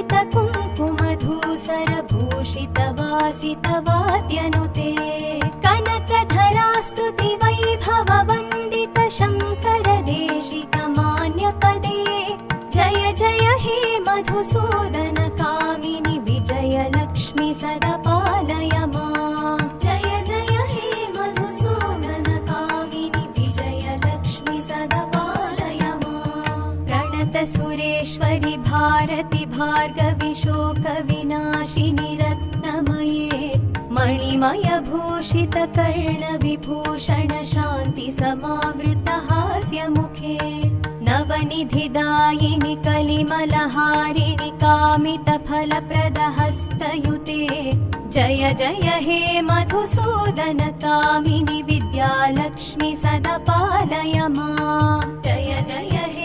कुङ्कुमधूसरभूषितवासितवाद्यनुते कनकधरास्तुति वैभववन्दित शङ्कर देशिकमान्यपदे जय जय हे मधुसूदन कामिनि विजयलक्ष्मि सदा पालय माम् जय जय हे मधुसूदन कामिनि विजयलक्ष्मि सदा पालय माम् प्रणत सुरेश्वरि भारति भार्गवि शोकविनाशिनि रत्नमये मणिमय भूषित कर्ण विभूषण शान्ति समावृत हास्यमुखे नवनिधिदायिनि कलिमलहारिणि कामित फलप्रद हस्तयुते जय जय हे मधुसूदन कामिनि विद्यालक्ष्मि सदा पालय माम् जय जय हे